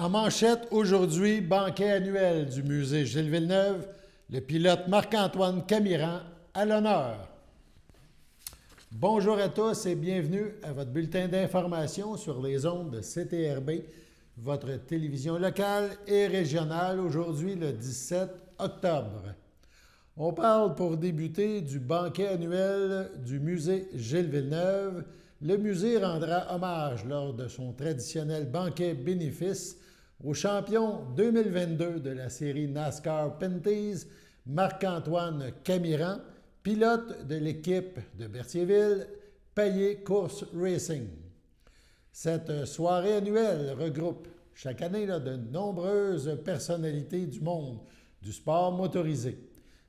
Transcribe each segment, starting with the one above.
En manchette, aujourd'hui, banquet annuel du musée Gilles Villeneuve, le pilote Marc-Antoine Camiran à l'honneur. Bonjour à tous et bienvenue à votre bulletin d'information sur les ondes de CTRB, votre télévision locale et régionale, aujourd'hui le 17 octobre. On parle pour débuter du banquet annuel du musée Gilles Villeneuve. Le musée rendra hommage lors de son traditionnel banquet bénéfice au champion 2022 de la série NASCAR Pinty's, Marc-Antoine Camiran, pilote de l'équipe de Berthierville, Payet Course Racing. Cette soirée annuelle regroupe chaque année de nombreuses personnalités du monde du sport motorisé.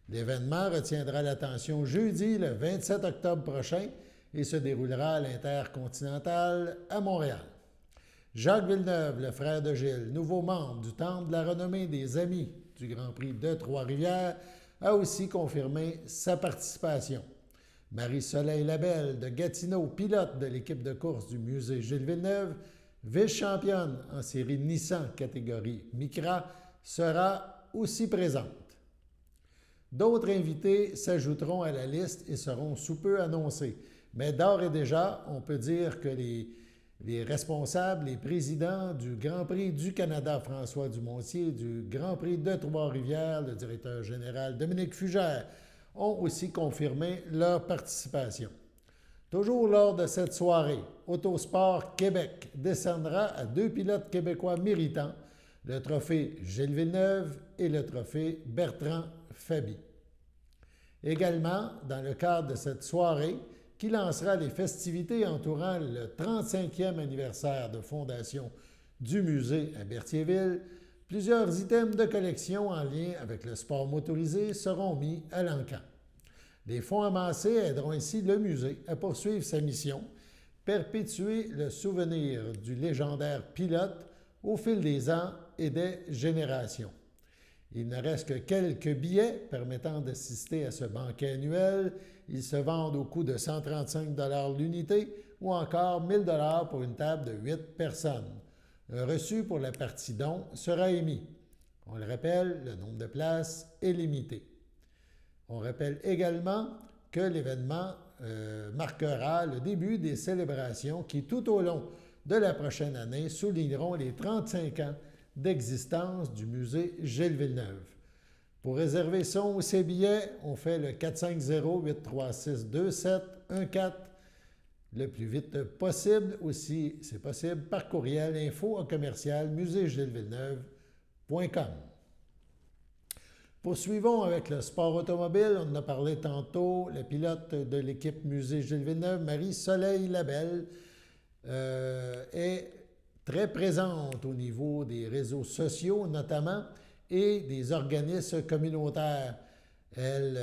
L'événement retiendra l'attention jeudi, le 27 octobre prochain, et se déroulera à l'Intercontinental à Montréal. Jacques Villeneuve, le frère de Gilles, nouveau membre du Temple de la renommée des Amis du Grand Prix de Trois-Rivières, a aussi confirmé sa participation. Marie-Soleil Labelle de Gatineau, pilote de l'équipe de course du musée Gilles Villeneuve, vice-championne en série Nissan catégorie Micra, sera aussi présente. D'autres invités s'ajouteront à la liste et seront sous peu annoncés. Mais d'ores et déjà, on peut dire que les responsables, les présidents du Grand Prix du Canada, François Dumontier, du Grand Prix de Trois-Rivières, le directeur général Dominique Fugère, ont aussi confirmé leur participation. Toujours lors de cette soirée, Autosport Québec décernera à deux pilotes québécois méritants le trophée Gilles Villeneuve et le trophée Bertrand Faby. Également, dans le cadre de cette soirée, qui lancera les festivités entourant le 35e anniversaire de fondation du musée à Berthierville, plusieurs items de collection en lien avec le sport motorisé seront mis à l'encan. Les fonds amassés aideront ainsi le musée à poursuivre sa mission, perpétuer le souvenir du légendaire pilote au fil des ans et des générations. Il ne reste que quelques billets permettant d'assister à ce banquet annuel. Ils se vendent au coût de 135 $ l'unité ou encore 1 000 $ pour une table de 8 personnes. Un reçu pour la partie don sera émis. On le rappelle, le nombre de places est limité. On rappelle également que l'événement marquera le début des célébrations qui, tout au long de la prochaine année, souligneront les 35 ans d'existence du musée Gilles Villeneuve. Pour réserver son ou ses billets, on fait le 450-836-2714 le plus vite possible. Aussi, c'est possible par courriel info@muséegillesvilleneuve.com. Poursuivons avec le sport automobile. On en a parlé tantôt. Le pilote de l'équipe musée Gilles Villeneuve, Marie-Soleil Labelle, est très présente au niveau des réseaux sociaux notamment et des organismes communautaires. Elle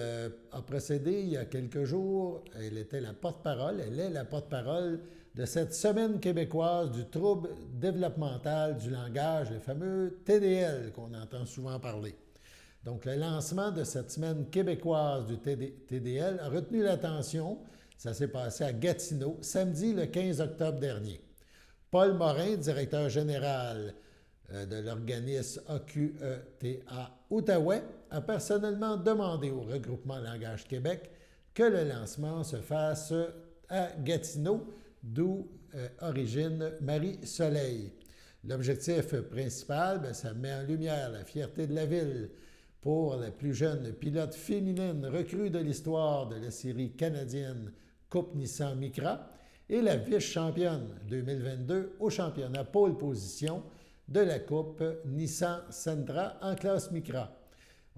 a procédé il y a quelques jours, elle est la porte-parole de cette semaine québécoise du trouble développemental du langage, le fameux TDL qu'on entend souvent parler. Donc le lancement de cette semaine québécoise du TDL a retenu l'attention. Ça s'est passé à Gatineau, samedi le 15 octobre dernier. Paul Morin, directeur général de l'organisme AQETA Outaouais, a personnellement demandé au regroupement Langage Québec que le lancement se fasse à Gatineau, d'où origine Marie-Soleil. L'objectif principal, ça met en lumière la fierté de la ville pour la plus jeune pilote féminine recrue de l'histoire de la série canadienne Coupe Nissan Micra, et la vice-championne 2022 au championnat pole position de la Coupe Nissan Sentra en classe Micra.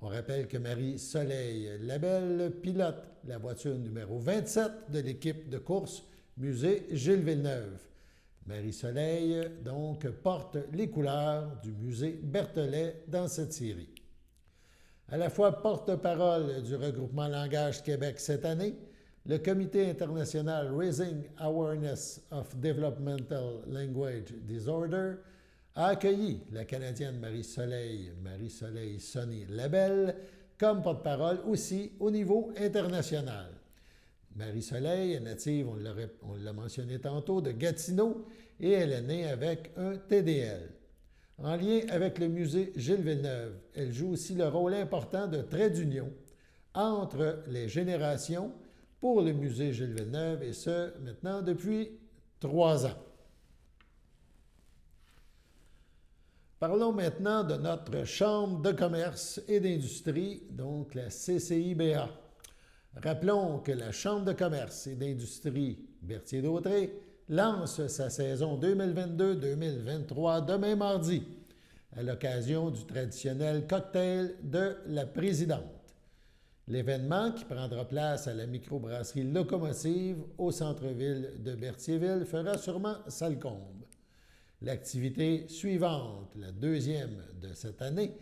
On rappelle que Marie-Soleil Labelle pilote la voiture numéro 27 de l'équipe de course musée Gilles Villeneuve. Marie-Soleil, donc, porte les couleurs du musée Berthollet dans cette série. À la fois porte-parole du regroupement Langage Québec cette année, le Comité international Raising Awareness of Developmental Language Disorder a accueilli la Canadienne Marie-Soleil Sonny Labelle comme porte-parole aussi au niveau international. Marie-Soleil est native, on l'a mentionné tantôt, de Gatineau et elle est née avec un TDL. en lien avec le musée Gilles Villeneuve. Elle joue aussi le rôle important de trait d'union entre les générations pour le musée Gilles Villeneuve, et ce, maintenant depuis 3 ans. Parlons maintenant de notre Chambre de commerce et d'industrie, donc la CCIBA. Rappelons que la Chambre de commerce et d'industrie Berthier-Dautré lance sa saison 2022-2023 demain mardi, à l'occasion du traditionnel cocktail de la présidente. L'événement, qui prendra place à la microbrasserie Locomotive au centre-ville de Berthierville, fera sûrement salle comble. L'activité suivante, la deuxième de cette année,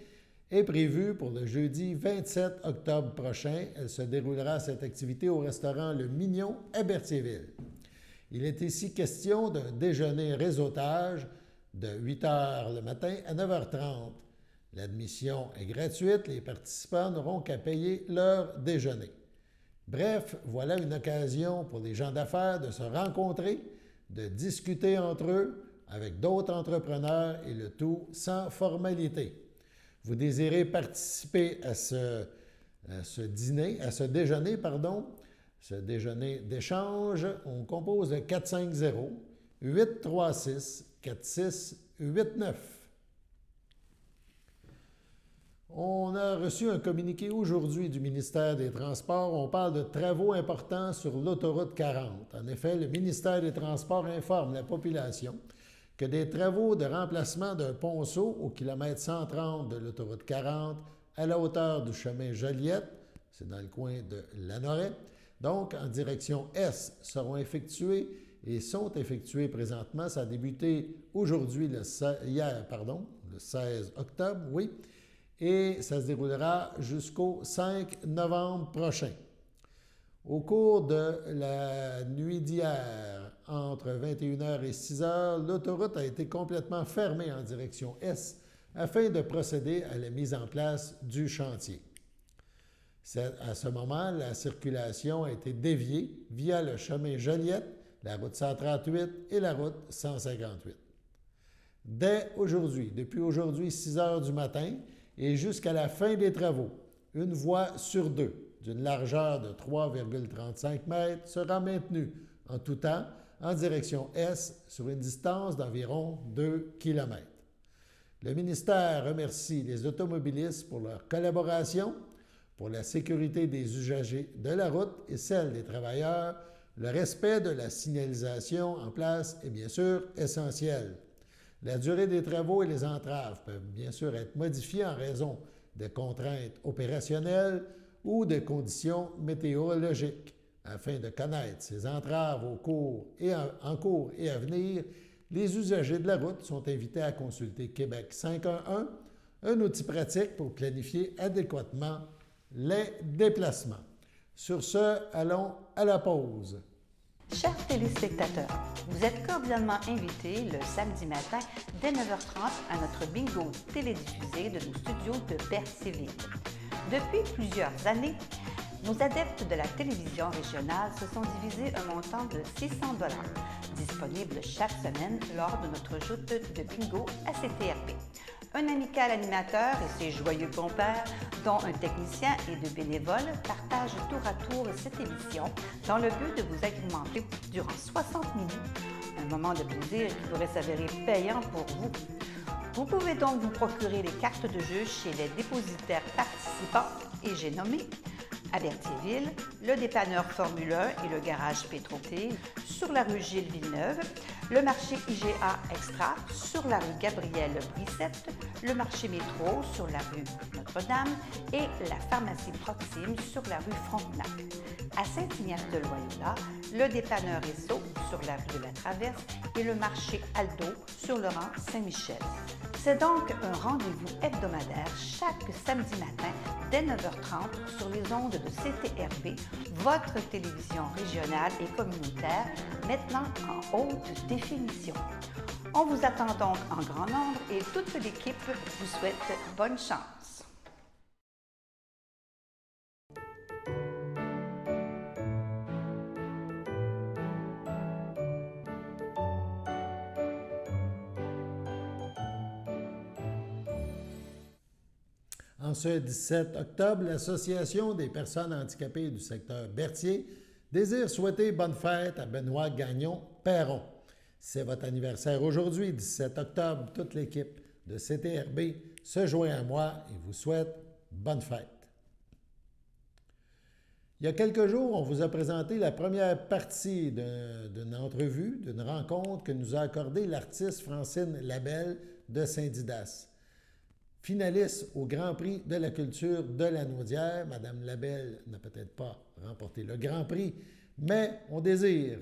est prévue pour le jeudi 27 octobre prochain. Elle se déroulera, cette activité, au restaurant Le Mignon à Berthierville. Il est ici question d'un déjeuner réseautage de 8 h le matin à 9 h 30. L'admission est gratuite, les participants n'auront qu'à payer leur déjeuner. Bref, voilà une occasion pour les gens d'affaires de se rencontrer, de discuter entre eux avec d'autres entrepreneurs, et le tout sans formalité. Vous désirez participer à ce déjeuner d'échange, on compose le 450-836-4689. On a reçu un communiqué aujourd'hui du ministère des Transports. On parle de travaux importants sur l'autoroute 40. En effet, le ministère des Transports informe la population que des travaux de remplacement d'un ponceau au kilomètre 130 de l'autoroute 40 à la hauteur du chemin Joliette, c'est dans le coin de Lanoret, donc en direction Est, seront effectués et sont effectués présentement. Ça a débuté aujourd'hui, le 16 octobre, oui, et ça se déroulera jusqu'au 5 novembre prochain. Au cours de la nuit d'hier, entre 21 h et 6 h, l'autoroute a été complètement fermée en direction Est afin de procéder à la mise en place du chantier. À ce moment, la circulation a été déviée via le chemin Joliette, la route 138 et la route 158. Dès aujourd'hui, depuis aujourd'hui 6 h du matin et jusqu'à la fin des travaux, une voie sur deux, d'une largeur de 3,35 mètres, sera maintenue en tout temps en direction Est sur une distance d'environ 2 km. Le ministère remercie les automobilistes pour leur collaboration, pour la sécurité des usagers de la route et celle des travailleurs. Le respect de la signalisation en place est bien sûr essentiel. La durée des travaux et les entraves peuvent bien sûr être modifiées en raison de contraintes opérationnelles ou de conditions météorologiques. Afin de connaître ces entraves en cours et à venir, les usagers de la route sont invités à consulter Québec 511, un outil pratique pour planifier adéquatement les déplacements. Sur ce, allons à la pause. Chers téléspectateurs, vous êtes cordialement invités le samedi matin dès 9 h 30 à notre bingo télédiffusé de nos studios de Berthierville. Depuis plusieurs années, nos adeptes de la télévision régionale se sont divisés un montant de 600 $, disponible chaque semaine lors de notre joute de bingo à CTRP. Un amical animateur et ses joyeux compères, dont un technicien et deux bénévoles, partagent tour à tour cette émission dans le but de vous agrémenter durant 60 minutes. Un moment de plaisir qui pourrait s'avérer payant pour vous. Vous pouvez donc vous procurer les cartes de jeu chez les dépositaires participants, et j'ai nommé à Berthierville, le dépanneur Formule 1 et le garage Pétroté, sur la rue Gilles Villeneuve, le marché IGA Extra sur la rue Gabrielle Brissette, le marché Métro sur la rue Notre-Dame et la pharmacie Proxime sur la rue Frontenac. À Saint-Ignace-de-Loyola, le dépanneur Esso sur la rue de la Traverse et le marché Aldo sur le rang Saint-Michel. C'est donc un rendez-vous hebdomadaire chaque samedi matin dès 9 h 30 sur les ondes de CTRB, votre télévision régionale et communautaire, maintenant en haute définition. On vous attend donc en grand nombre et toute l'équipe vous souhaite bonne chance. En ce 17 octobre, l'Association des personnes handicapées du secteur Berthier désire souhaiter bonne fête à Benoît Gagnon-Perron. C'est votre anniversaire aujourd'hui, 17 octobre. Toute l'équipe de CTRB se joint à moi et vous souhaite bonne fête. Il y a quelques jours, on vous a présenté la première partie d'une entrevue, d'une rencontre que nous a accordée l'artiste Francine Labelle de Saint-Didas. Finaliste au Grand Prix de la culture de la Naudière, Mme Labelle n'a peut-être pas remporté le Grand Prix, mais on désire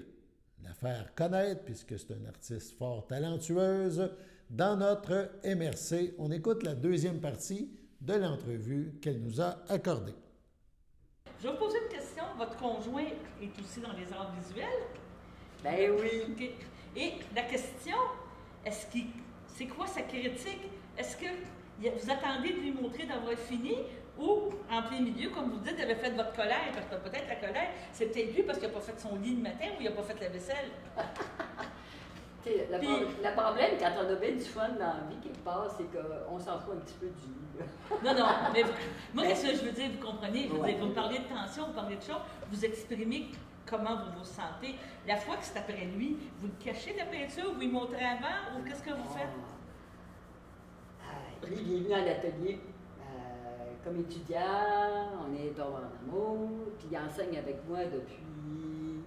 la faire connaître puisque c'est une artiste fort talentueuse. Dans notre MRC, on écoute la deuxième partie de l'entrevue qu'elle nous a accordée. Je vais vous poser une question. Votre conjoint est aussi dans les arts visuels? Ben oui. Okay. Et la question, c'est quoi sa critique? Est-ce que vous attendez de lui montrer d'avoir fini ou, en plein milieu, comme vous dites, vous avez fait votre colère? Parce que peut-être la colère, c'est peut-être lui parce qu'il n'a pas fait son lit le matin ou il n'a pas fait la vaisselle. Le problème, quand on a bien du fun dans la vie quelque part, c'est qu'on s'en fout un petit peu du lit. Non, mais moi, c'est ça que je veux dire, vous comprenez? Vous me parlez de tension, vous parlez de choses, vous exprimez comment vous vous sentez. La fois que c'est après lui, vous le cachez la peinture, vous lui montrez avant, ou qu'est-ce que vous faites? Lui, il est venu à l'atelier comme étudiant, on est tombé en amour, puis il enseigne avec moi depuis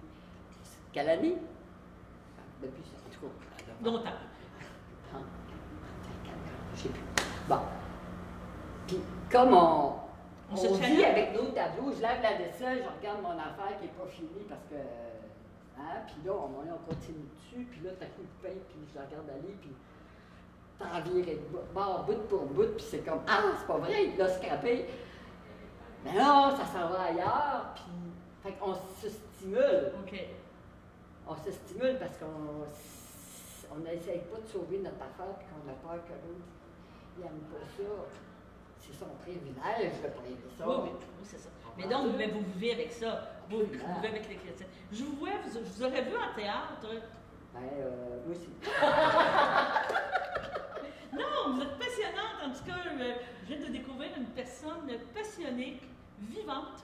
quelle année? Depuis, en tout cas. Longtemps. Je sais plus. Bon. Puis, comme on vit avec nos tableaux, je lave la vaisselle, je regarde mon affaire qui n'est pas finie parce que. Puis là, on continue dessus, puis là, t'as coup de pain, puis je la regarde aller, puis t'en virais bout pour bout, puis c'est comme c'est pas vrai, il l'a scrappé. Mais non, ça s'en va ailleurs, puis. Fait qu'on se stimule. OK. On se stimule parce qu'on n'essaye pas de sauver notre affaire puis qu'on a peur que l'autre n'aime pas ça. C'est son privilège, je vais pas aimer ça. Oui, c'est ça. Mais donc, vous vivez avec ça. Vous vivez avec les chrétiens. Je vous vois, je vous aurais vu en théâtre. Ben, moi aussi. Non, vous êtes passionnante. En tout cas, je viens de découvrir une personne passionnée, vivante.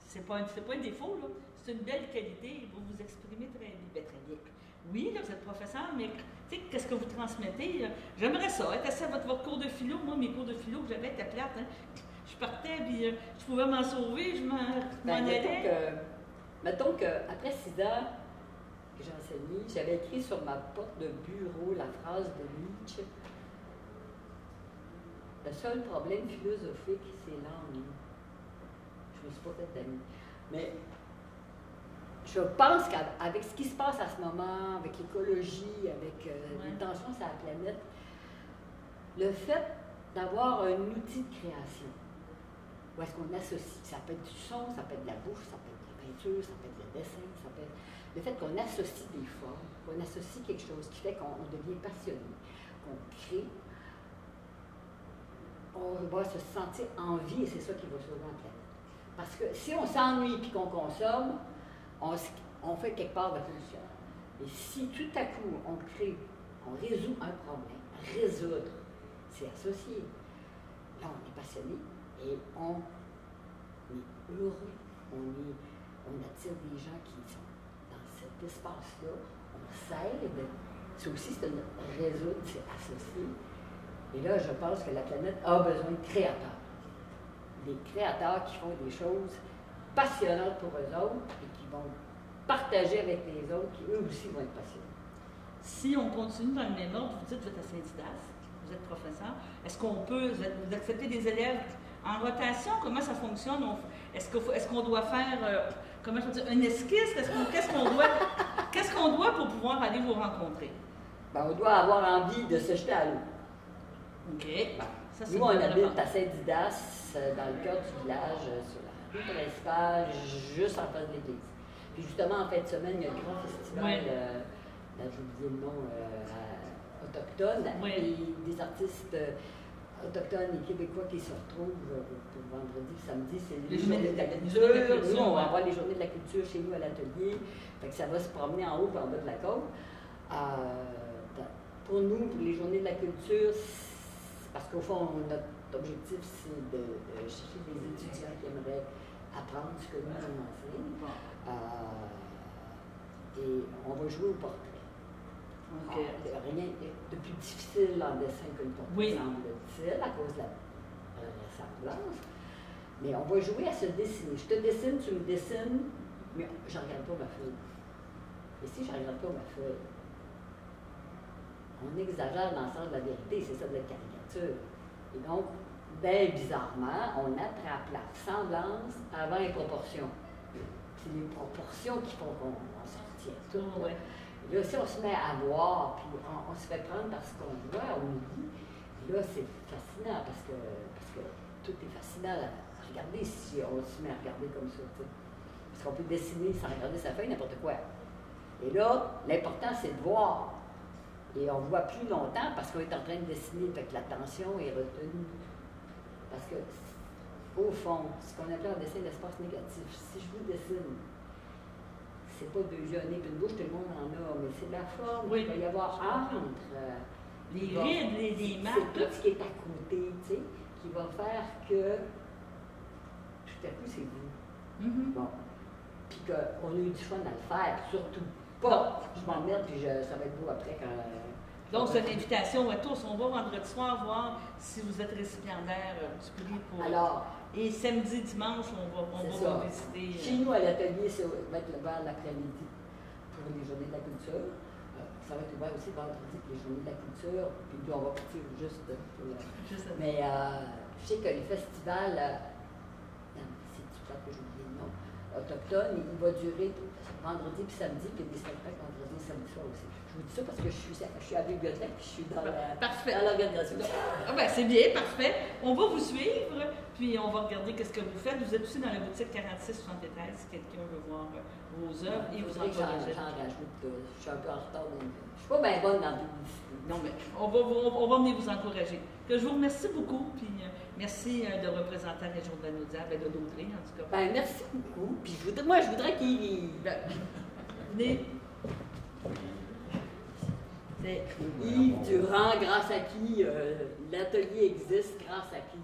C'est pas un défaut, là. C'est une belle qualité. Vous vous exprimez très bien. Oui, là, vous êtes professeur, mais qu'est-ce que vous transmettez? J'aimerais ça, être assis à votre cours de philo. Moi, mes cours de philo que j'avais étaient plates. Hein. Je partais, puis je pouvais m'en sauver, je m'en allais. Mettons qu'après 6 ans que j'ai enseigné, j'avais écrit sur ma porte de bureau la phrase de Nietzsche. Le seul problème philosophique, c'est l'ennui. Je ne me suis pas fait d'amis. Mais je pense qu'avec ce qui se passe à ce moment, avec l'écologie, avec les tensions sur la planète, le fait d'avoir un outil de création, où est-ce qu'on associe, ça peut être du son, ça peut être de la bouche, ça peut être de la peinture, ça peut être le dessin, ça peut être... Le fait qu'on associe des formes, qu'on associe quelque chose qui fait qu'on devient passionné, qu'on crée, on va se sentir en vie et c'est ça qui va sauver la planète. Parce que si on s'ennuie et qu'on consomme, on fait quelque part de fonction. Et si tout à coup on crée, on résout un problème, résoudre, c'est associé. Là, on est passionné et on est heureux. On attire des gens qui sont dans cet espace-là. On s'aide. Ça aussi, c'est une résoudre, c'est associé. Et là, je pense que la planète a besoin de créateurs. Des créateurs qui font des choses passionnantes pour eux autres et qui vont partager avec les autres qui, eux aussi, vont être passionnés. Si on continue dans le même ordre, vous dites que vous êtes à Saint-Didas, vous êtes professeur, est-ce qu'on peut, vous acceptez des élèves en rotation? Comment ça fonctionne? Est-ce qu'on doit faire, comment je peux dire, une esquisse? Qu'est-ce qu'on doit pour pouvoir aller vous rencontrer? Ben, on doit avoir envie de se jeter à l'eau. OK. Ça, nous, on habite à Saint-Didas, dans le cœur du village, sur la rue principale, juste en face de l'église. Puis justement, en fin de semaine, il y a un grand festival, j'ai oublié le nom, autochtone, et des artistes autochtones et québécois qui se retrouvent pour vendredi, samedi, c'est les journées de la culture. Nous, on va avoir les journées de la culture chez nous à l'atelier. Fait que ça va se promener en haut et en bas de la côte. Pour nous, pour les journées de la culture, parce qu'au fond, notre Notre objectif, c'est de chercher des étudiants qui aimeraient apprendre ce que nous on enseigne. Et on va jouer au portrait. OK. Rien de plus difficile en dessin que le portrait, semble-t-il, à cause de la ressemblance. Mais on va jouer à se dessiner. Je te dessine, tu me dessines, mais je ne regarde pas ma feuille. Et si je ne regarde pas ma feuille, on exagère dans le sens de la vérité, c'est ça de la caricature. Et donc, bien bizarrement, on attrape la ressemblance avant les proportions. C'est les proportions qui font qu'on se retient tout. Ouais. Et là, si on se met à voir, puis on se fait prendre par ce qu'on voit, on lit, et là, c'est fascinant parce que tout est fascinant à regarder si on se met à regarder comme ça. T'sais. Parce qu'on peut dessiner sans regarder sa feuille, n'importe quoi. Et là, l'important, c'est de voir. Et on voit plus longtemps parce qu'on est en train de dessiner, fait que l'attention est retenue. Parce que, au fond, ce qu'on appelle un dessin d'espace négatif, si je vous dessine, c'est pas deux yeux, un nez et une bouche, tout le monde en a, mais c'est la forme qu'il va y avoir entre les rides, les marques. C'est tout ce qui est à côté, tu sais, qui va faire que tout à coup, c'est vous. Bon. Puis qu'on a eu du fun à le faire, surtout pas. Je m'emmerde, puis ça va être beau après quand. Donc, c'est une invitation à tous. On va vendredi soir voir si vous êtes récipiendaire du prix pour. Alors. Et samedi, dimanche, on va visiter. Chez nous, à l'atelier, ça va être ouvert l'après-midi pour les journées de la culture. Ça va être ouvert aussi vendredi pour les journées de la culture. Puis nous, on va partir juste pour. Mais je sais que le festival, c'est du fait que j'ai oublié le nom, autochtone, il va durer vendredi puis samedi, puis des spectacles vendredi et samedi soir aussi. Je vous dis ça parce que je suis à la bibliothèque puis je suis dans l'organisation. Ah ben, c'est bien, parfait. On va vous suivre, puis on va regarder qu'est-ce que vous faites. Vous êtes aussi dans la boutique 4673 si quelqu'un veut voir vos œuvres et vous encourager. J'en rajoute, je suis un peu en retard. Je suis pas bien bonne dans la publicité. Non, mais on va venir vous encourager. Que je vous remercie beaucoup, puis merci de représenter la région de la Naudière, de Dautrey en tout cas. Ben, merci beaucoup. Puis moi, je voudrais qu'il... Venez. C'est Yves Durand, grâce à qui l'atelier existe, grâce à qui...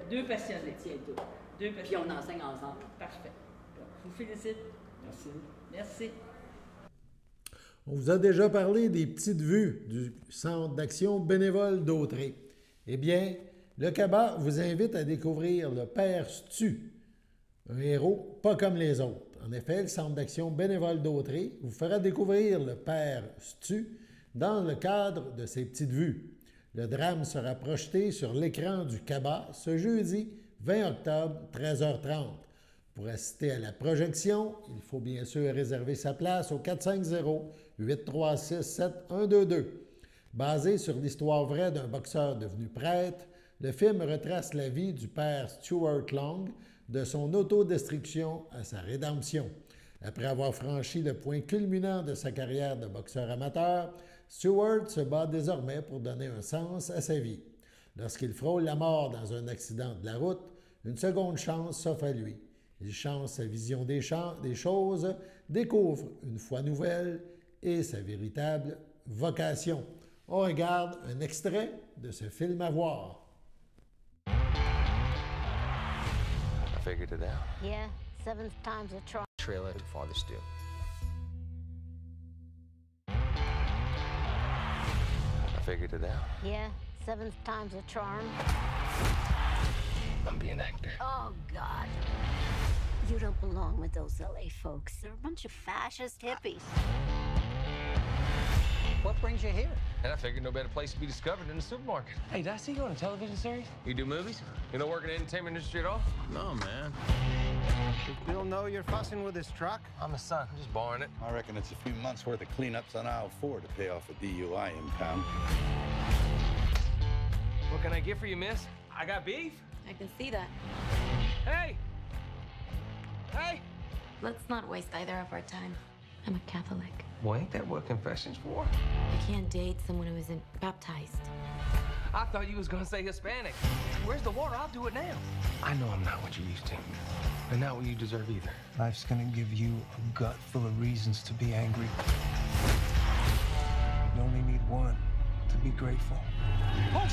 Deux passionnés. Tient tout. Deux passionnés. Puis on enseigne ensemble. Parfait. Je vous félicite. Merci. Merci. On vous a déjà parlé des petites vues du Centre d'action bénévole d'Autrey. Eh bien, le CABA vous invite à découvrir le Père Stu, un héros pas comme les autres. En effet, le Centre d'action bénévole d'Autrey vous fera découvrir le Père Stu dans le cadre de ses petites vues. Le drame sera projeté sur l'écran du CABA ce jeudi 20 octobre, 13h30. Pour assister à la projection, il faut bien sûr réserver sa place au 450-836-7122. Basé sur l'histoire vraie d'un boxeur devenu prêtre, le film retrace la vie du père Stuart Long, de son autodestruction à sa rédemption. Après avoir franchi le point culminant de sa carrière de boxeur amateur, Stuart se bat désormais pour donner un sens à sa vie. Lorsqu'il frôle la mort dans un accident de la route, une seconde chance s'offre à lui. Il change sa vision des choses, découvre une foi nouvelle et sa véritable vocation. On regarde un extrait de ce film à voir. I figured it out. Yeah, 7th time's a charm. Trailer to Father Stu. I figured it out. Yeah, 7th time's a charm. I'm being an actor. Oh, God. You don't belong with those LA folks. They're a bunch of fascist hippies. What brings you here? And I figured no better place to be discovered than the supermarket. Hey, did I see you on a television series? You do movies? You don't work in the entertainment industry at all? No, man. Does Bill know you're fussing with his truck? I'm his son. I'm just borrowing it. I reckon it's a few months' worth of cleanups on aisle 4 to pay off a DUI impound. What can I get for you, miss? I got beef. I can see that. Hey! Hey! Let's not waste either of our time. I'm a Catholic. Well, ain't that what confession's for? I can't date someone who isn't baptized. I thought you was gonna say Hispanic. Where's the water? I'll do it now. I know I'm not what you're used to. And not what you deserve either. Life's gonna give you a gut full of reasons to be angry. You only need one to be grateful. Oh,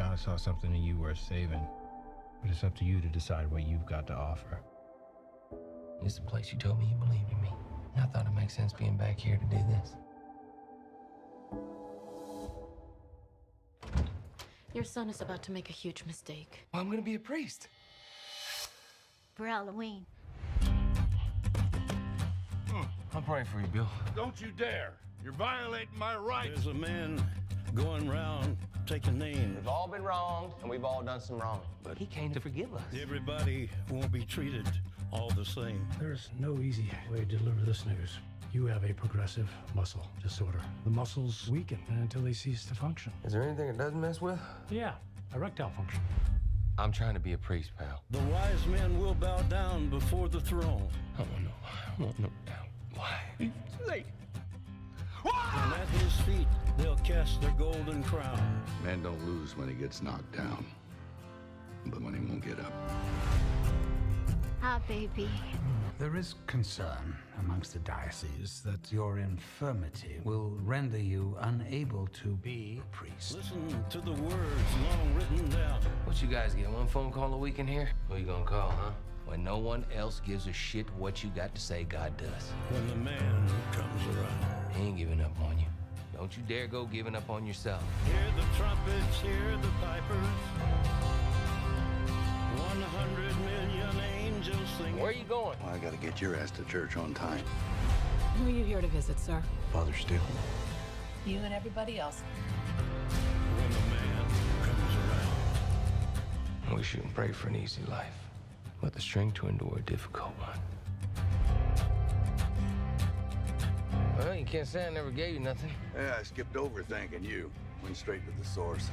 God saw something in you worth saving. But it's up to you to decide what you've got to offer. It's the place you told me you believed in me. I thought it makes sense being back here to do this. Your son is about to make a huge mistake. Well, I'm gonna be a priest. For Halloween. I'm praying for you, Bill. Don't you dare! You're violating my rights. There's a man going round taking names. We've all been wronged, and we've all done some wrong. But he came to forgive us. Everybody won't be treated all the same. There's no easy way to deliver this news. You have a progressive muscle disorder. The muscles weaken until they cease to function. Is there anything it doesn't mess with? Yeah, erectile function. I'm trying to be a priest, pal. The wise men will bow down before the throne. I want no doubt. Why? Like, And at his feet, they'll cast their golden crown. Man don't lose when he gets knocked down, but when he won't get up. Ah, baby. There is concern amongst the diocese that your infirmity will render you unable to be a priest. Listen to the words long written down. what you guys get? One phone call a week in here? Who you gonna call, huh? When no one else gives a shit what you got to say, God does. When the man comes around. He ain't giving up on you. Don't you dare go giving up on yourself. Hear the trumpets, hear the pipers. 100 million angels sing. Where are you going? Well, I gotta get your ass to church on time. Who are you here to visit, sir? Father Steele. You and everybody else. When the man comes around. We shouldn't pray for an easy life, but the strength to endure a difficult one. Well, you can't say I never gave you nothing. Yeah, I skipped over thanking you. Went straight to the source.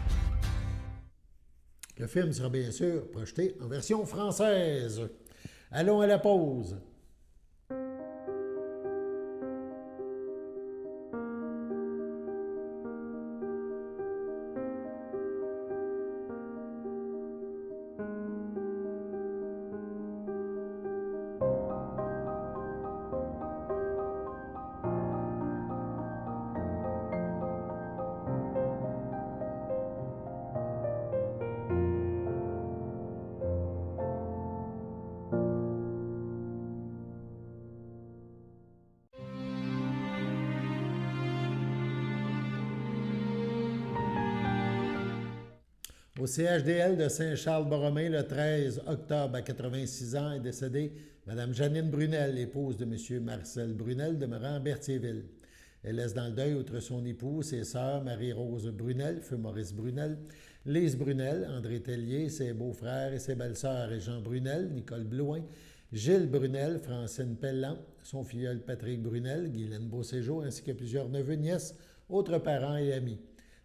Le film sera bien sûr projeté en version française. Allons à la pause. Au CHDL de Saint-Charles-Borromée, le 13 octobre, à 86 ans, est décédée Mme Janine Brunel, épouse de M. Marcel Brunel, demeurant à Berthierville. Elle laisse dans le deuil, outre son époux, ses sœurs Marie-Rose Brunel, feu Maurice Brunel, Lise Brunel, André Tellier, ses beaux-frères et ses belles-sœurs Jean Brunel, Nicole Blouin, Gilles Brunel, Francine Pellan, son filleul Patrick Brunel, Guylaine Beauséjour, ainsi que plusieurs neveux, nièces, autres parents et amis.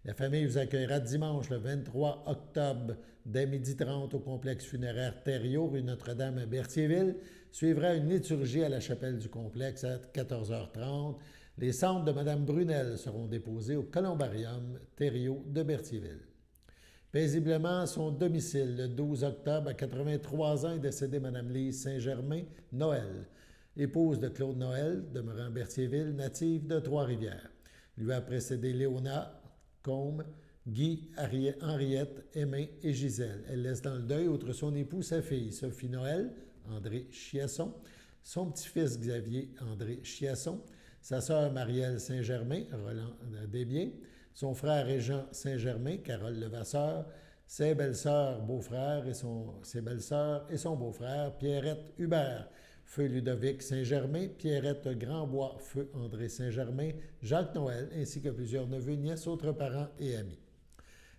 La famille vous accueillera dimanche, le 23 octobre, dès 12h30 au complexe funéraire Thériault, rue Notre-Dame à Berthierville. Suivra une liturgie à la chapelle du complexe à 14h30. Les cendres de Mme Brunel seront déposées au columbarium Thériault de Berthierville. Paisiblement à son domicile, le 12 octobre, à 83 ans, est décédée Mme Lise Saint-Germain Noël, épouse de Claude Noël, demeurant Berthierville, native de Trois-Rivières. Lui a précédé Léona Combe, Guy, Henriette, Aimé et Gisèle. Elle laisse dans le deuil, outre son époux, sa fille, Sophie Noël, André Chiasson, son petit-fils Xavier André Chiasson, sa sœur Marielle Saint-Germain, Roland Desbiens, son frère Régent Saint-Germain, Carole Levasseur, ses belles-sœurs, beaux-frères et ses belles-sœurs et son beau-frère, Pierrette Hubert, feu Ludovic Saint-Germain, Pierrette Grandbois, feu André Saint-Germain, Jacques Noël, ainsi que plusieurs neveux, nièces, autres parents et amis.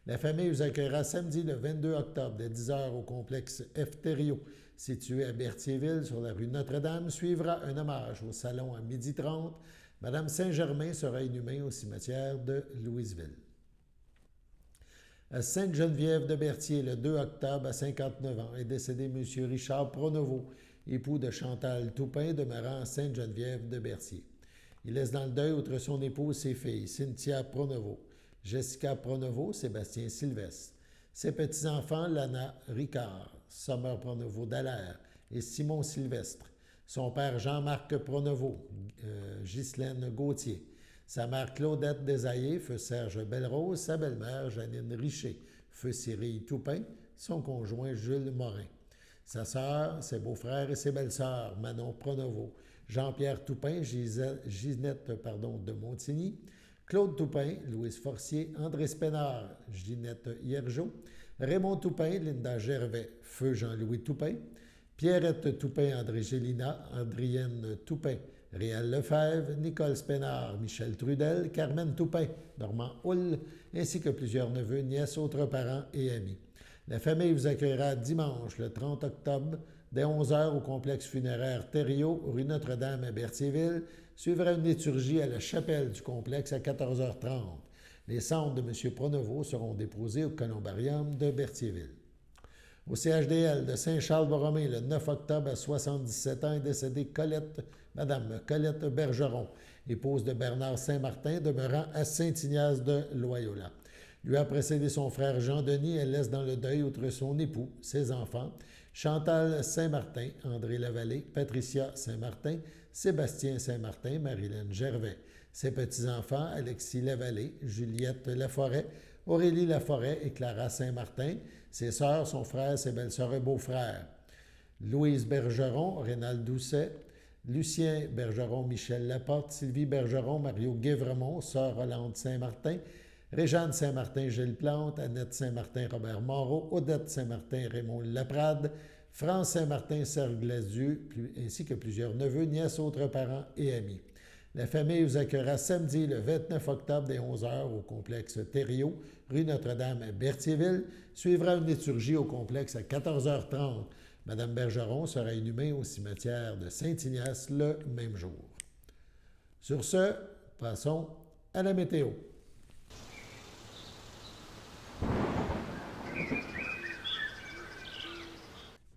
La famille vous accueillera samedi le 22 octobre dès 10h au complexe F. Thériault, situé à Berthierville sur la rue Notre-Dame. Suivra un hommage au salon à 12h30. Madame Saint-Germain sera inhumée au cimetière de Louisville. À Sainte-Geneviève de Berthier, le 2 octobre, à 59 ans, est décédé M. Richard Pronovo, époux de Chantal Toupin, demeurant à Sainte-Geneviève de Berthier. Il laisse dans le deuil, outre son épouse, ses filles, Cynthia Pronovo, Jessica Pronovo, Sébastien Sylvestre, ses petits-enfants, Lana Ricard, Sommer Pronovo Dallaire et Simon Sylvestre, son père Jean-Marc Pronovo, Ghislaine Gauthier, sa mère Claudette Desaillé, feu Serge Belrose, sa belle-mère Janine Richer, Feu Cyril Toupin, son conjoint Jules Morin. Sa sœur, ses beaux-frères et ses belles-sœurs, Manon Pronovo, Jean-Pierre Toupin, Ginette de Montigny, Claude Toupin, Louise Forcier, André Spénard, Ginette Hiergeau, Raymond Toupin, Linda Gervais, Feu Jean-Louis Toupin, Pierrette Toupin, André Gélina, Adrienne Toupin, Réal Lefebvre, Nicole Spénard, Michel Trudel, Carmen Toupin, Normand Houle, ainsi que plusieurs neveux, nièces, autres parents et amis. La famille vous accueillera dimanche, le 30 octobre, dès 11h au complexe funéraire Thériault, rue Notre-Dame à Berthierville. Suivra une liturgie à la chapelle du complexe à 14h30. Les cendres de M. Pronovo seront déposées au columbarium de Berthierville. Au CHDL de Saint-Charles-Borromée, le 9 octobre, à 77 ans, est décédée Madame Colette Bergeron, épouse de Bernard Saint-Martin, demeurant à Saint-Ignace de Loyola. Lui a précédé son frère Jean-Denis. Elle laisse dans le deuil, outre son époux, ses enfants, Chantal Saint-Martin, André Lavallée, Patricia Saint-Martin, Sébastien Saint-Martin, Marilyn Gervais. Ses petits-enfants, Alexis Lavallée, Juliette Laforêt, Aurélie Laforêt et Clara Saint-Martin. Ses sœurs, son frère, ses belles-sœurs et beaux-frères. Louise Bergeron, Rénal Doucet, Lucien Bergeron, Michel Laporte, Sylvie Bergeron, Mario Guévremont, sœur Rolande Saint-Martin, Réjeanne Saint-Martin, Gilles Plante, Annette Saint-Martin, Robert Moreau, Odette Saint-Martin, Raymond Laprade, France Saint-Martin, Serge Glasieux, ainsi que plusieurs neveux, nièces, autres parents et amis. La famille vous accueillera samedi, le 29 octobre, dès 11h, au complexe Thériault, rue Notre-Dame à Berthierville. Suivra une liturgie au complexe à 14h30. Madame Bergeron sera inhumée au cimetière de Saint-Ignace le même jour. Sur ce, passons à la météo.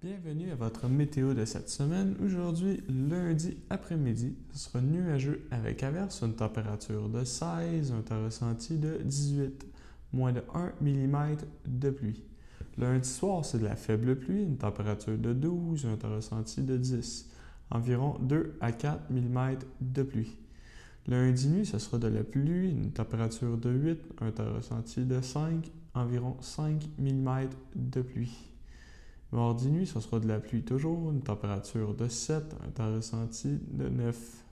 Bienvenue à votre météo de cette semaine. Aujourd'hui, lundi après-midi, ce sera nuageux avec averse, une température de 16, un temps ressenti de 18, moins de 1 mm de pluie. Lundi soir, c'est de la faible pluie, une température de 12, un temps ressenti de 10, environ 2 à 4 mm de pluie. Lundi nuit, ce sera de la pluie, une température de 8, un temps ressenti de 5, environ 5 mm de pluie. Mardi nuit, ce sera de la pluie toujours, une température de 7, un temps ressenti de 9,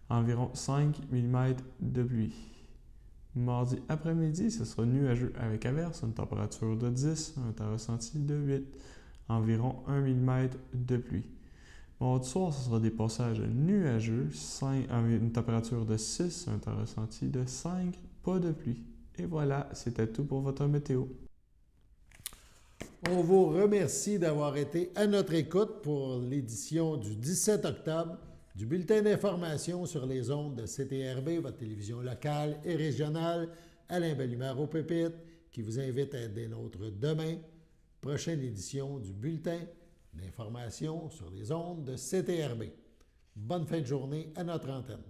environ 5 mm de pluie. Mardi après-midi, ce sera nuageux avec averse, une température de 10, un temps ressenti de 8, environ 1 mm de pluie. Mardi soir, ce sera des passages nuageux, une température de 6, un temps ressenti de 5, pas de pluie. Et voilà, c'était tout pour votre météo. On vous remercie d'avoir été à notre écoute pour l'édition du 17 octobre du bulletin d'information sur les ondes de CTRB, votre télévision locale et régionale. Alain Bellemare au pupitre, qui vous invite à être des nôtres demain. Prochaine édition du bulletin d'information sur les ondes de CTRB. Bonne fin de journée à notre antenne.